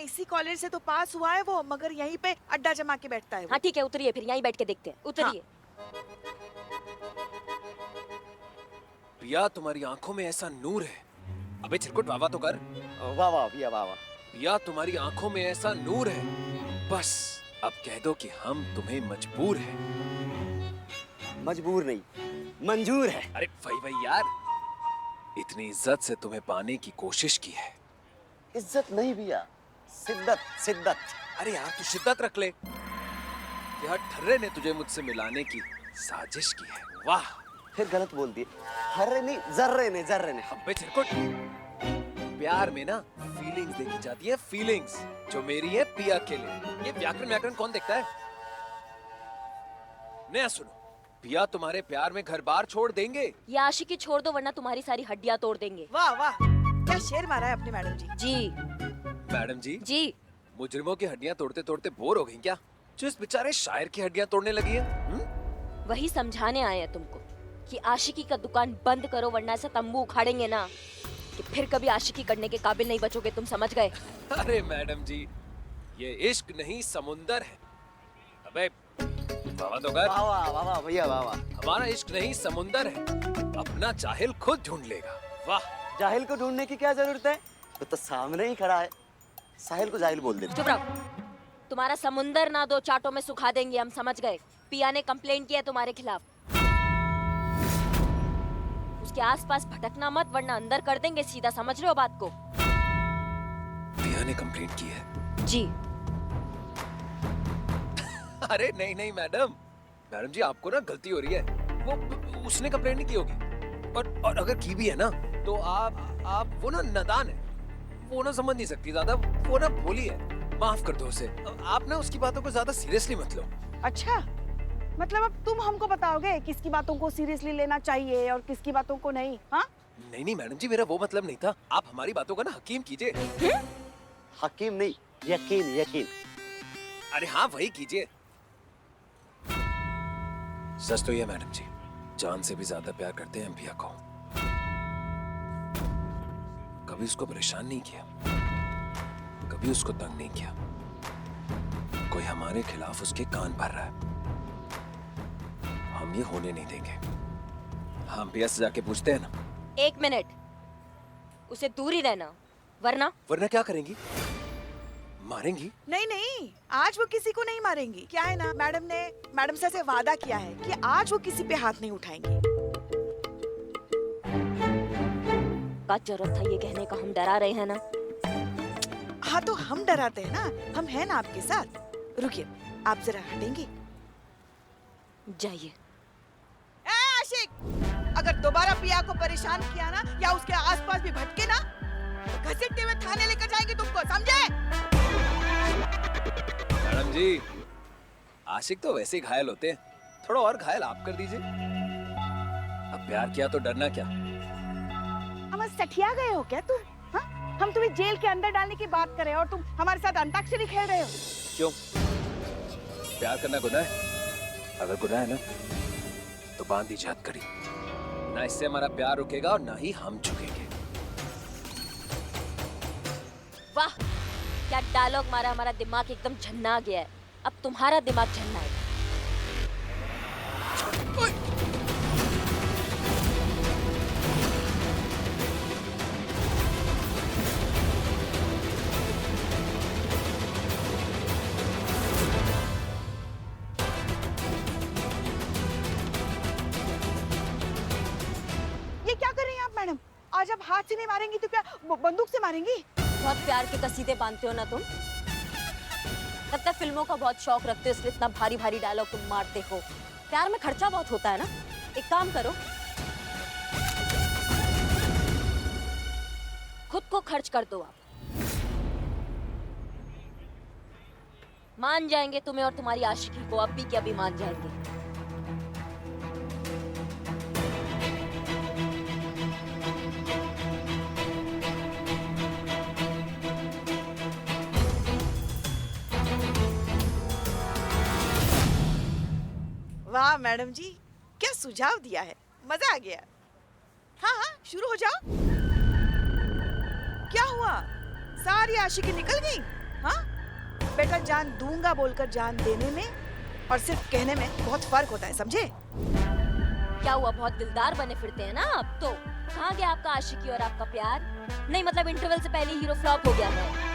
इसी कॉलेज से तो पास हुआ है वो, मगर यहीं पे अड्डा जमा के बैठता है वो। हाँ ठीक है, उतरिए, फिर यहीं बैठ के देखते हैं, उतरिए। पिया, तुम्हारी आंखों में ऐसा नूर है। अबे चिरकुट, वाह तो कर। वाह वाह भैया वाह वाह। पिया, तुम्हारी आंखों में ऐसा नूर है। बस अब कह दो कि हम तुम्हें मजबूर हैं। मजबूर नहीं, मंजूर है। अरे वही यार, इतनी इज्जत से तुम्हें पाने की कोशिश की है। इज्जत नहीं भैया, शिद्दत शिद्दत। अरे यार तू शिद्दत रख ले। यार ठर्रे ने तुझे मुझसे मिलाने की साजिश की है। वाह। फिर गलत बोल दिए। हर्रे नहीं, जर्रे ने जर्रे ने। अबे चिरकुट, प्यार में ना फीलिंग्स देखी जाती है, फीलिंग्स जो मेरी है पिया के लिए। ये व्याकरण कौन देखता है? नया सुनो, पिया तुम्हारे प्यार में घर बार छोड़ देंगे। ये आशिकी छोड़ दो, वरना तुम्हारी सारी हड्डियां तोड़ देंगे। वाह वाह, क्या शेर मारा है अपने मैडम जी। जी मैडम जी, जी। मुजरिमों की हड्डियां तोड़ते तोड़ते बोर हो गई क्या, जो इस बेचारे शायर की हड्डियां तोड़ने लगी है? वही समझाने आए हैं तुमको कि आशिकी का दुकान बंद करो, वरना ऐसा तंबू उखाड़ेंगे ना कि फिर कभी आशिकी करने के काबिल नहीं बचोगे। तुम समझ गए? अरे मैडम जी, ये इश्क नहीं समुंदर है। अबे वाह तो कर। वाह वाह वाह वाह भैया वाह वाह। हमारा इश्क नहीं समुंदर है, अपना जाहिल खुद ढूंढ लेगा। वाह। जाहिल को ढूंढने की क्या जरूरत है, तो सामने ही खड़ा है। साहिल को जाहिल बोल देते। चुप रहो। तुम्हारा समुंदर ना 2 चाटों में सुखा देंगे, हम समझ गए। पिया ने कंप्लेंट किया है तुम्हारे खिलाफ। उसके आसपास भटकना मत, वरना अंदर कर देंगे सीधा। समझ रहे हो बात को? पिया ने कंप्लेंट की है? जी। अरे नहीं मैडम जी, आपको ना गलती हो रही है। वो उसने कंप्लेंट नहीं की होगी, और अगर की भी है ना, तो आप वो ना नादान है, वो ना समझ नहीं सकती ज्यादा, वो ना भोली है। माफ कर दो उसे। आप ना उसकी बातों को ज्यादा सीरियसली मत लो। अच्छा, मतलब अब तुम हमको बताओगे किसकी बातों को सीरियसली लेना चाहिए और किसकी बातों को नहीं? हाँ नहीं मैडम जी, मेरा वो मतलब नहीं था। आप हमारी बातों का ना हकीम कीजिए। हकीम नहीं, यकीन यकीन। अरे हाँ, वही कीजिए। सच तो ये मैडम जी, जान से भी ज्यादा प्यार करते हैं हम पिया को। कभी उसको परेशान नहीं किया, कभी उसको तंग नहीं किया। कोई हमारे खिलाफ उसके कान भर रहा है, हम ये होने नहीं देंगे। हम पिया से जाके पूछते हैं ना। 1 मिनट, उसे दूर ही रहना, वरना क्या करेंगी? मारेंगी? नहीं, आज वो किसी को नहीं मारेंगी। क्या है ना, मैडम से वादा किया है कि आज वो किसी पे हाथ नहीं उठाएंगी। क्या जरूरत था ये कहने का? हम डरा रहे हैं ना। हाँ तो हम डराते हैं ना, हम हैं ना आपके साथ। रुकिए, आप जरा हटेंगे? जाइए। आशिक, अगर दोबारा पिया को परेशान किया ना, या उसके आसपास भी भटके ना, तो घसीटते हुए थाने लेकर जाएंगे तुमको, समझे? मैडम जी, आशिक तो वैसे ही घायल होते हैं, थोड़ा और घायल आप कर दीजिए। अब प्यार किया तो डरना क्या? हम सठिया गए हो क्या तुम? हाँ, हम तुम्हें जेल के अंदर डालने की बात कर रहे हो और तुम हमारे साथ अंताक्षरी खेल रहे हो। क्यों? प्यार करना गुनाह है? अगर गुनाह है ना, तो बांध दीजिए हथकड़ी। ना इससे हमारा प्यार रुकेगा और ना ही हम झुकेंगे। वाह, क्या डायलॉग मारा! हमारा दिमाग एकदम झन्ना गया है। अब तुम्हारा दिमाग झन्ना है। ये क्या कर रही हैं आप मैडम? आज आप हाथ से नहीं मारेंगी तो क्या बंदूक से मारेंगी? बहुत प्यार के कसीदे बांधते हो ना तुम। तब तक फिल्मों का बहुत शौक रखते हो, इसलिए इतना भारी भारी डायलॉग तुम मारते हो। प्यार में खर्चा बहुत होता है ना। एक काम करो, खुद को खर्च कर दो। आप मान जाएंगे तुम्हें और तुम्हारी आशिकी को, अब भी क्या भी मान जाएंगे। वाह मैडम जी, क्या सुझाव दिया है, मजा आ गया। हाँ, शुरू हो जाओ। क्या हुआ, सारी आशिकी निकल गई? हाँ? बेटा जान दूंगा बोलकर जान देने में और सिर्फ कहने में बहुत फर्क होता है, समझे? क्या हुआ, बहुत दिलदार बने फिरते हैं ना आप तो? कहाँ गया आपका आशिकी और आपका प्यार? नहीं मतलब इंटरवल से पहले हीरो फ्लॉप हो गया है।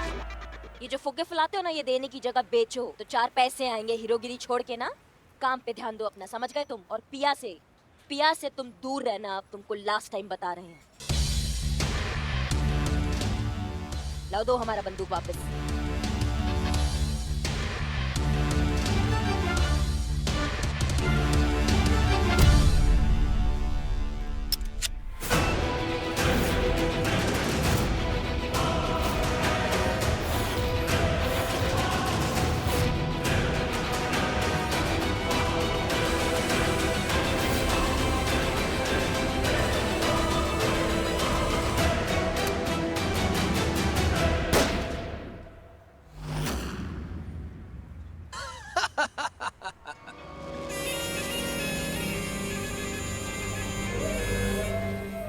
ये जो फुग्गे फुलाते हो ना, ये देने की जगह बेचो तो 4 पैसे आएंगे। हीरोगिरी छोड़ के ना काम पे ध्यान दो अपना, समझ गए तुम? और पिया से तुम दूर रहना, अब तुमको लास्ट टाइम बता रहे हैं। लाओ दो हमारा बंदूक वापस।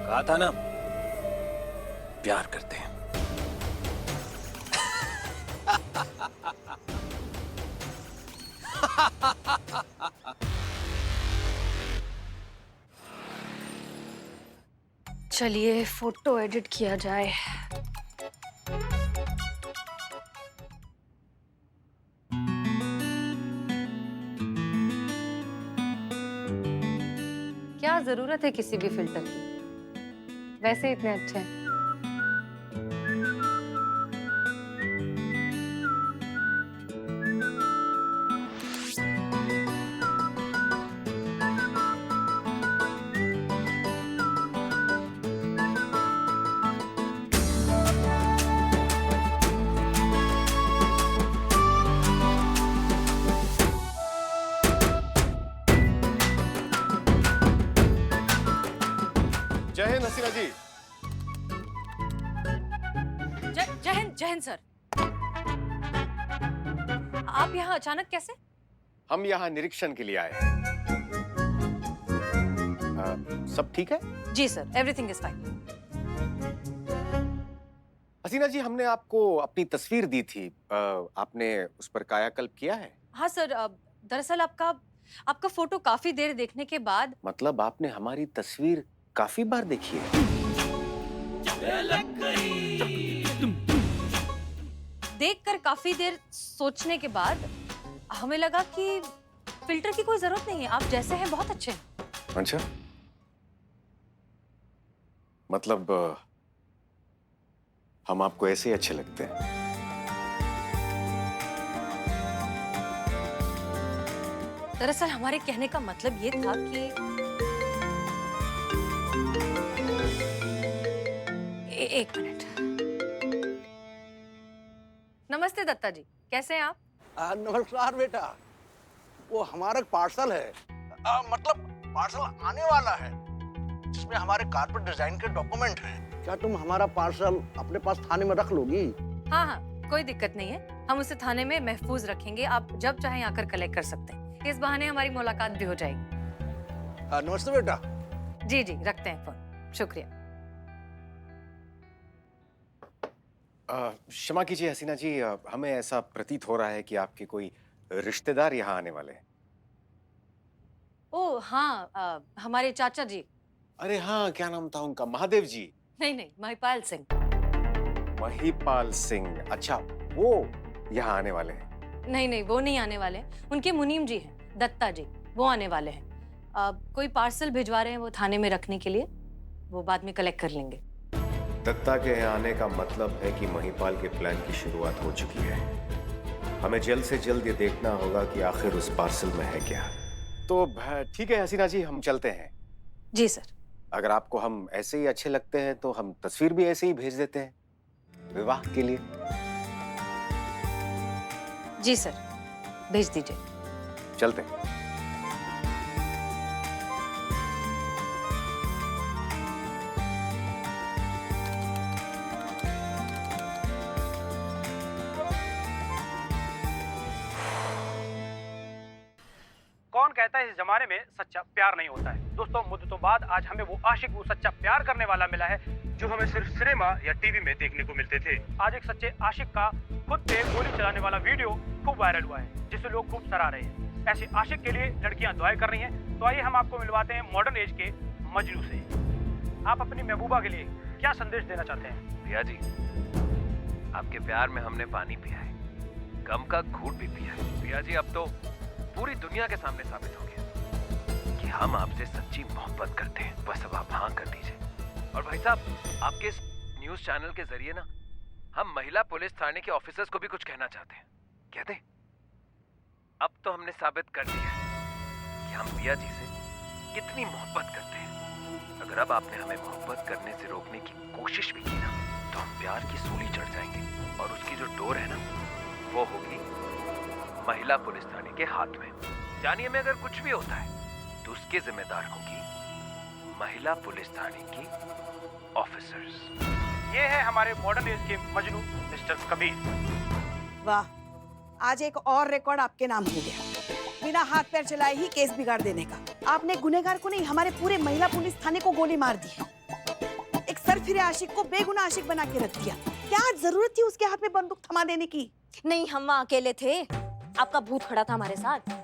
कहा था ना, प्यार करते हैं। चलिए फोटो एडिट किया जाए। क्या जरूरत है किसी भी फिल्टर की, वैसे इतने अच्छे हैं। जय हिंद हसीना जी। जय हिंद सर। आप यहाँ अचानक कैसे? हम यहाँ निरीक्षण के लिए आए हैं। सब ठीक है? जी सर, एवरीथिंग इज फाइन। हसीना जी, हमने आपको अपनी तस्वीर दी थी, आपने उस पर कायाकल्प किया है? हाँ सर, दरअसल आपका फोटो काफी देर देखने के बाद। मतलब आपने हमारी तस्वीर काफी बार देखी है? देखकर काफी देर सोचने के बाद हमें लगा कि फिल्टर की कोई जरूरत नहीं है, आप जैसे हैं बहुत अच्छे हैं। अच्छा, मतलब हम आपको ऐसे ही अच्छे लगते हैं? दरअसल हमारे कहने का मतलब ये था कि एक मिनट। नमस्ते दत्ता जी, कैसे हैं आप? नमस्कार बेटा, वो हमारा पार्सल है, मतलब पार्सल आने वाला है जिसमें हमारे कारपेट डिजाइन के डॉक्यूमेंट हैं। क्या तुम हमारा पार्सल अपने पास थाने में रख लोगी? हाँ हाँ, कोई दिक्कत नहीं है, हम उसे थाने में महफूज रखेंगे। आप जब चाहें आकर कलेक्ट कर सकते हैं। इस बहाने हमारी मुलाकात भी हो जाएगी। नमस्ते बेटा। जी जी, रखते हैं फोन, शुक्रिया। क्षमा कीजिए हसीना जी, हमें ऐसा प्रतीत हो रहा है कि आपके कोई रिश्तेदार यहाँ आने वाले हैं। ओह हाँ, हमारे चाचा जी। अरे हाँ, क्या नाम था उनका? महादेव जी? नहीं, महिपाल सिंह। महिपाल सिंह, अच्छा वो यहाँ आने वाले हैं? नहीं, वो नहीं आने वाले हैं। उनके मुनीम जी हैं, दत्ता जी, वो आने वाले हैं। कोई पार्सल भिजवा रहे हैं वो थाने में रखने के लिए, वो बाद में कलेक्ट कर लेंगे। दत्ता के यहाँ आने का मतलब है कि महिपाल के प्लान की शुरुआत हो चुकी है। हमें जल्द से जल्द ये देखना होगा कि आखिर उस पार्सल में है क्या। तो ठीक है हसीना जी, हम चलते हैं। जी सर। अगर आपको हम ऐसे ही अच्छे लगते हैं तो हम तस्वीर भी ऐसे ही भेज देते हैं विवाह के लिए। जी सर, भेज दीजिए। चलते हैं। कौन कहता है इस जमाने में सच्चा प्यार नहीं होता है। दोस्तों, मुद्दतों बाद आज हमें वो आशिक, वो सच्चा प्यार करने वाला मिला है जो हमें सिर्फ सिनेमा या टीवी में देखने को मिलते थे। आज एक सच्चे आशिक का खुद पे गोली चलाने वाला वीडियो खूब वायरल हुआ है, जिसे लोग खूब सराह रहे हैं। ऐसे आशिक के लिए लड़कियां दुआएं कर रही हैं। तो आइए हम आपको मिलवाते हैं मॉडर्न एज के मजनू से। आप अपनी महबूबा के लिए क्या संदेश देना चाहते हैं? भैया जी, आपके प्यार में हमने पानी पिया है, गम का घूंट भी पिया है। भैया जी, अब तो पूरी दुनिया के सामने साबित हो गया कि हम आपसे सच्ची मोहब्बत करते हैं। बस अब आप हाँ कर दीजिए। और भाई साहब, आपके इस न्यूज चैनल के जरिए ना हम महिला पुलिस थाने के ऑफिसर्स को भी कुछ कहना चाहते हैं। कहते हैं, अब तो हमने साबित कर दिया है कि हम पिया जी से कितनी मोहब्बत करते हैं। अगर अब आपने हमें मोहब्बत करने से रोकने की कोशिश भी की ना, तो हम प्यार की सूली चढ़ जाएंगे और उसकी जो डोर है ना, वो होगी महिला पुलिस थाने के हाथ में। जानिए, में अगर कुछ भी होता है तो उसके जिम्मेदार होगी महिला पुलिस थाने की ऑफिसर्स। ये है हमारे मॉडर्न एज के मजनू मिस्टर कबीर। वाह, आज एक और रिकॉर्ड आपके नाम हो गया। बिना हाथ पैर चलाए ही केस बिगाड़ देने का। आपने गुनहगार को नहीं, हमारे पूरे महिला पुलिस थाने को गोली मार दी है। एक सरफिरे आशिक को बेगुनाह आशिक बना के रख दिया। क्या जरूरत थी उसके हाथ में बंदूक थमा देने की? नहीं, हम वहाँ अकेले थे, आपका भूत खड़ा था हमारे साथ।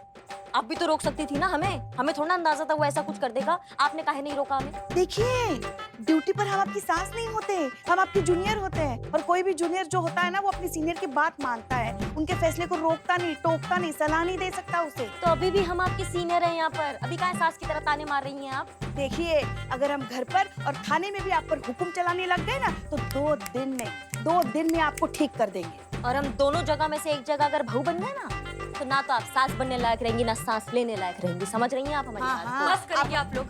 आप भी तो रोक सकती थी ना हमें थोड़ा अंदाजा था वो ऐसा कुछ कर देगा। आपने काहे नहीं रोका हमें? देखिए, ड्यूटी पर हम आपकी सास नहीं होते, हम आपके जूनियर होते हैं। और कोई भी जूनियर जो होता है ना, वो अपनी सीनियर की बात मानता है, उनके फैसले को रोकता नहीं, टोकता नहीं, सलाह नहीं दे सकता उसे। तो अभी भी हम आपके सीनियर हैं यहाँ पर। अभी काहे सास की तरह ताने मार रही हैं आप? देखिए, अगर हम घर पर और थाने में भी आप पर हुक्म चलाने लग गए ना, तो 2 दिन में आपको ठीक कर देंगे। और हम दोनों जगह में से एक जगह अगर बहू बन गए ना, तो ना तो आप सांस बनने लायक रहेंगी, ना सांस लेने लायक रहेंगी। समझ रही हैं आप हमारी बात को? बस करिए आप लोग।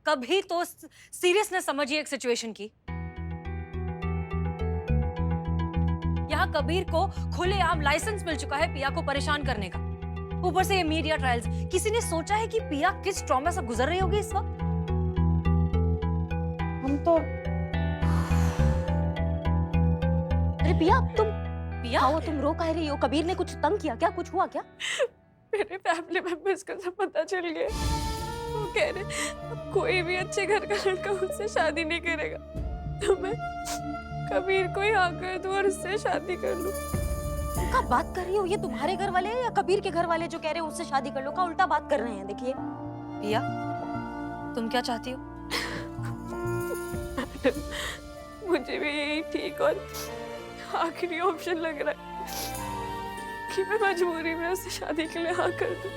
कभी तो सीरियसनेस समझिए एक सिचुएशन की। यहाँ कबीर को खुलेआम लाइसेंस मिल चुका है पिया को परेशान करने का। ऊपर से ये मीडिया ट्रायल्स। किसी ने सोचा है कि पिया किस ट्रॉमा से गुजर रही होगी इस वक्त? हम तो अरे पिया, तुम रो काहे रही हो? कबीर ने कुछ तंग किया क्या? कुछ हुआ क्या? मेरे फैमिली मेंबर्स को सब पता चल गया। वो कह रहे अब कोई भी अच्छे घर का लड़का उससे शादी नहीं करेगा, तो मैं कबीर को ही हाँ कर दूं और उससे शादी कर लूं। क्या बात कर रही हो? ये तुम्हारे घर वाले या कबीर के घर वाले जो कह रहे हैं उससे शादी कर लो का उल्टा बात कर रहे हैं? देखिए पिया, तुम क्या चाहती हो? मुझे भी यही ठीक और आखिरी ऑप्शन लग रहा है कि मैं मजबूरी में उससे शादी के लिए हाँ कर दूं।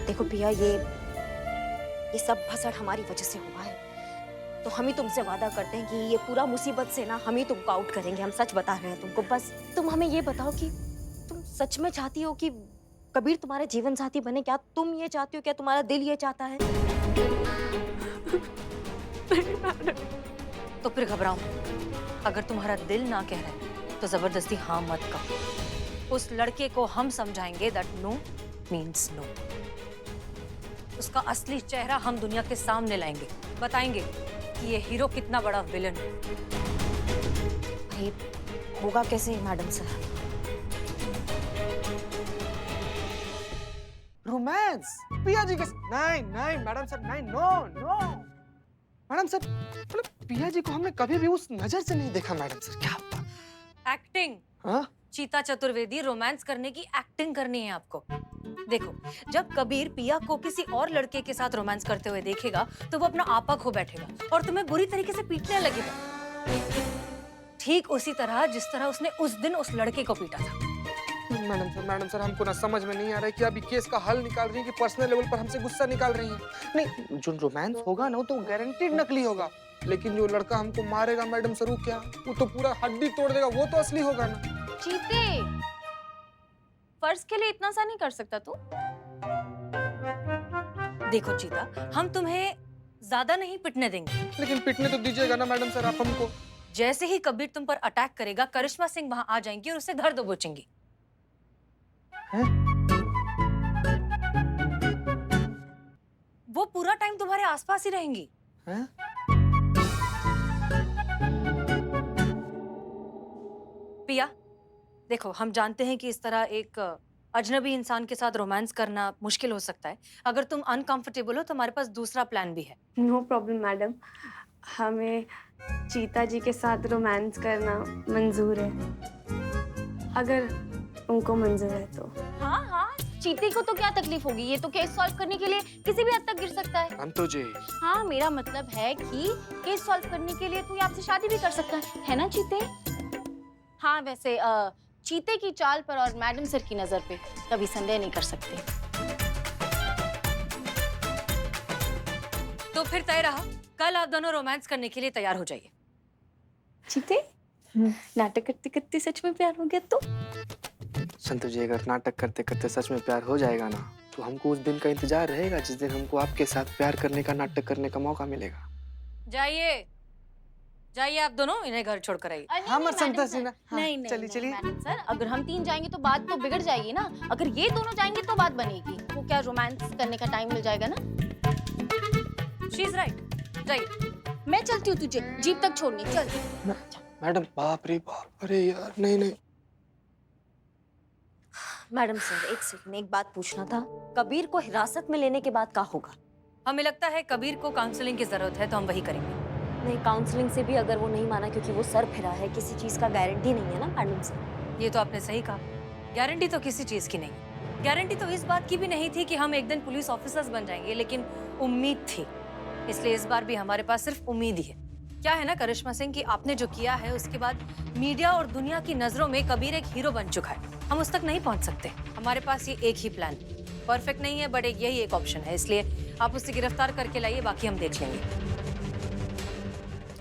देखो पिया, ये सब भसड़ हमारी वजह से हुआ है। तो हम ही तुमसे वादा करते हैं कि ये पूरा मुसीबत से ना हम ही तुमको आउट करेंगे। हम सच बता रहे हैं तुमको। बस तुम हमें ये बताओ कि तुम सच में चाहती हो कि कबीर तुम्हारे जीवन साथी बने? क्या तुम ये चाहती हो? क्या तुम्हारा दिल ये चाहता है? तो फिर घबराओ। अगर तुम्हारा दिल ना कह रहा है तो जबरदस्ती हाँ मत कहो। उस लड़के को हम समझाएंगे दैट नो मीन्स नो। उसका असली चेहरा हम दुनिया के सामने लाएंगे, बताएंगे कि ये हीरो कितना बड़ा विलन है। ये होगा कैसे मैडम सर? रोमांस पिया जी के नहीं मैडम सर, नहीं, नो मैडम सर, मतलब पिया जी को हमने कभी भी उस नजर से नहीं देखा मैडम सर। क्या एक्टिंग? हाँ? चीता चतुर्वेदी, रोमांस करने की एक्टिंग करनी है आपको। देखो, जब कबीर पिया को किसी और लड़के के साथ रोमांस करते हुए देखेगा तो वो अपना आपा खो बैठेगा और तुम्हें बुरी तरीके से पीटने लगेगा, ठीक उसी तरह जिस तरह उसने उस दिन उस लड़के को पीटा था। मैडम सर हमको ना समझ में नहीं आ रहा है कि अभी केस का हल निकाल रही है कि पर्सनल लेवल पर हमसे गुस्सा निकाल रही है। नहीं, जो रोमांस होगा ना वो तो गारंटीड नकली होगा, लेकिन जो लड़का हमको मारेगा मैडम सर, वो तो पूरा हड्डी तोड़ देगा, वो तो असली होगा ना। चीते, फर्ज के लिए इतना सा नहीं कर सकता तू? देखो चीता, हम तुम्हें ज्यादा नहीं पिटने देंगे। लेकिन पिटने तो दीजिएगा ना मैडम सर आप हमको। जैसे ही कबीर तुम पर अटैक करेगा, करिश्मा सिंह वहां आ जाएंगी और उसे धर दबोचेंगी। वो पूरा टाइम तुम्हारे आसपास ही रहेंगी। पिया, देखो, हम जानते हैं कि इस तरह एक अजनबी इंसान के साथ रोमांस करना मुश्किल हो सकता है। अगर तुम अनकंफर्टेबल हो तो हमारे पास दूसरा प्लान भी है। नो प्रॉब्लम मैडम, हमें चीता जी के साथ रोमांस करना मंजूर है, अगर उनको मंजूर है तो। हाँ हाँ, चीते को तो क्या तकलीफ होगी, ये तो केस सॉल्व करने के लिए किसी भी हद तक गिर सकता है। हम तो जी। हाँ, मेरा मतलब है कि केस सॉल्व करने के लिए तू आपसे शादी भी कर सकता है ना चीते? हाँ वैसे चीते की चाल पर और मैडम सर की नजर पे कभी संदेह नहीं कर सकते। तो फिर तय रहा, कल आप दोनों रोमांस करने के लिए तैयार हो जाइए। चीते, नाटक करते करते सच में प्यार हो गया तो? संतु जी, अगर नाटक करते करते सच में प्यार हो जाएगा ना, तो हमको उस दिन का इंतजार रहेगा जिस दिन हमको आपके साथ प्यार करने का, नाटक करने का मौका मिलेगा। जाइए जाइए आप दोनों, इन्हें घर छोड़ कर आइए। हाँ, मत संतोष जी ना। हाँ, नहीं नहीं चलिए, नहीं, चलिए। मैडम सर, अगर हम 3 जाएंगे तो बात तो बिगड़ जाएगी ना। अगर ये दोनों जाएंगे तो बात बनेगी। वो क्या रोमांस करने का टाइम मिल जाएगा ना। शी इज राइट, जाइए। मैं चलती हूँ तुझे जीप तक छोड़ने, चल। मैडम, बाप रे बाप, अरे यार, नहीं नहीं। मैडम सर, एक सेकंड, एक बात पूछना था। कबीर को हिरासत में लेने के बाद क्या होगा? हमें लगता है कबीर को काउंसलिंग की जरूरत है, तो हम वही करेंगे। नहीं, काउंसलिंग से भी अगर वो नहीं माना क्योंकि वो सर फिरा है, किसी चीज का गारंटी नहीं है ना मैडम सर। ये तो आपने सही कहा, गारंटी तो किसी चीज की नहीं। गारंटी तो इस बात की भी नहीं थी कि हम एक दिन पुलिस ऑफिसर्स बन जाएंगे, लेकिन उम्मीद थी। इसलिए इस बार भी हमारे पास सिर्फ उम्मीद ही है। क्या है ना करिश्मा सिंह, कि आपने जो किया है उसके बाद मीडिया और दुनिया की नजरों में कबीर एक हीरो बन चुका है। हम उस तक नहीं पहुंच सकते। हमारे पास ये एक ही प्लान, परफेक्ट नहीं है बट यही एक ऑप्शन है। इसलिए आप उसे गिरफ्तार करके लाइए, बाकी हम देख लेंगे।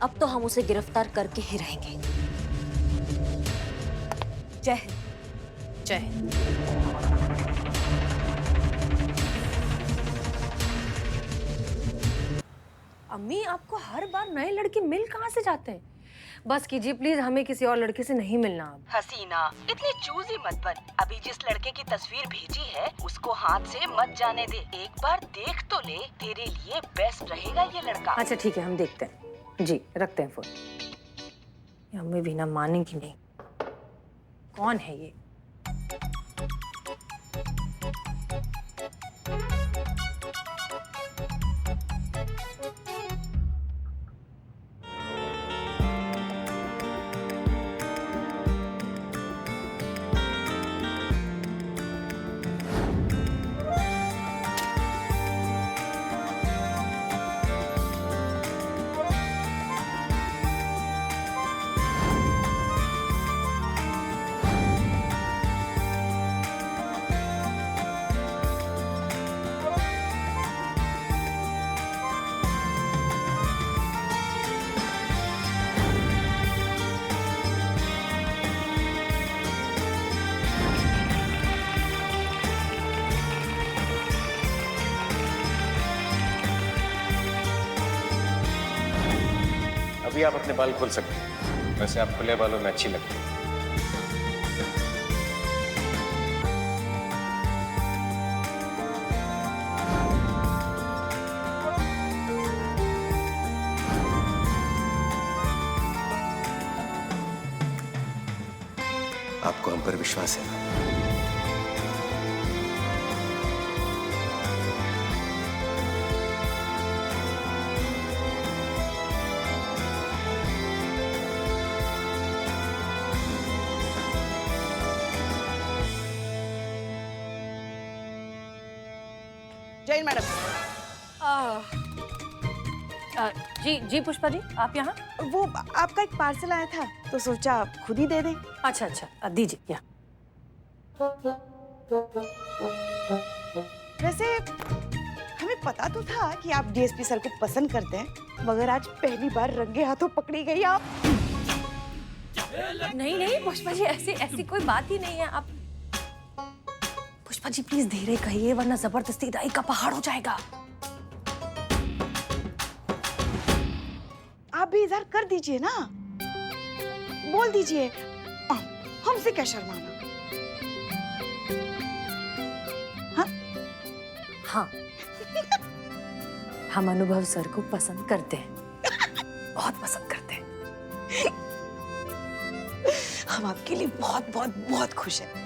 अब तो हम उसे गिरफ्तार करके ही रहेंगे। जय हिंद। जय हिंद। अम्मी, आपको हर बार नए लड़के मिल कहाँ से जाते हैं? बस कीजिए प्लीज, हमें किसी और लड़के से नहीं मिलना अब। हसीना, इतनी चूजी मत बन। अभी जिस लड़के की तस्वीर भेजी है उसको हाथ से मत जाने दे। एक बार देख तो ले, तेरे लिए बेस्ट रहेगा ये लड़का। अच्छा ठीक है, हम देखते हैं। जी, रखते हैं फोन। ये अम्मी भी ना मानेंगी नहीं। कौन है ये? अभी आप अपने बाल खोल सकते हैं। वैसे आप खुले बालों में अच्छी लगती हैं। आपको हम पर विश्वास है ना? जैन मैडम। जी जी पुष्पा जी, आप यहाँ? वो आपका एक पार्सल आया था तो सोचा खुद ही दे दें। अच्छा अच्छा, दीजिए यहाँ। वैसे हमें पता तो था कि आप डीएसपी सर को पसंद करते हैं, मगर आज पहली बार रंगे हाथों पकड़ी गई आप। नहीं नहीं पुष्पा जी, ऐसी ऐसी कोई बात ही नहीं है। आप पुष्पा जी प्लीज धीरे कहिए, वरना जबरदस्ती दाई का पहाड़ हो जाएगा। आप भी इजहार कर दीजिए ना, बोल दीजिए, हमसे क्या शर्माना। हाँ हाँ हम अनुभव सर को पसंद करते हैं, बहुत पसंद करते हैं। हम आपके लिए बहुत बहुत बहुत खुश हैं।